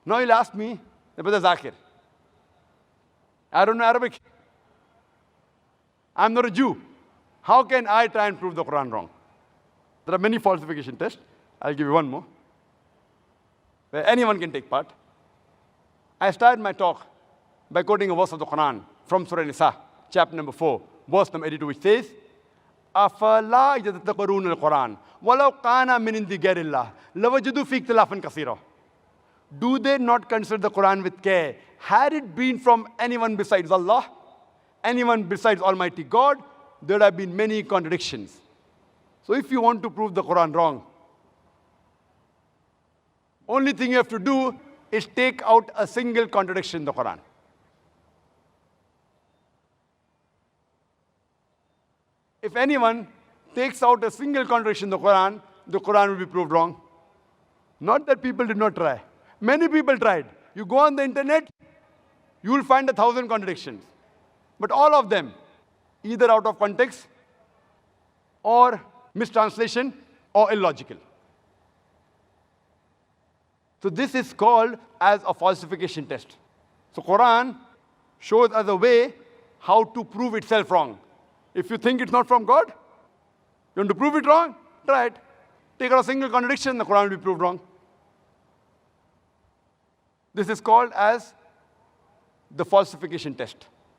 Now he'll ask me, Brother Zakir, I don't know Arabic. I'm not a Jew. How can I try and prove the Quran wrong? There are many falsification tests. I'll give you one more, where anyone can take part. I started my talk by quoting a verse of the Quran from Surah Nisa, chapter number 4, verse number 82, which says, أَفَلَا يَتَدَبَّرُونَ الْقُرْآنَ وَلَوْ كَانَ مِنْ عِنْدِ غَيْرِ اللَّهِ لَوَجَدُوا فِيهِ اخْتِلَافًا كَثِيرًا. Do they not consider the Quran with care? Had it been from anyone besides Allah, anyone besides Almighty God, there would have been many contradictions. So if you want to prove the Quran wrong, only thing you have to do is take out a single contradiction in the Quran. If anyone takes out a single contradiction in the Quran will be proved wrong. Not that people did not try. Many people tried. You go on the internet, you will find 1,000 contradictions. But all of them, either out of context, or mistranslation, or illogical. So this is called as a falsification test. So Quran shows us a way how to prove itself wrong. If you think it's not from God, you want to prove it wrong, try it. Take out a single contradiction, the Quran will be proved wrong. This is called as the falsification test.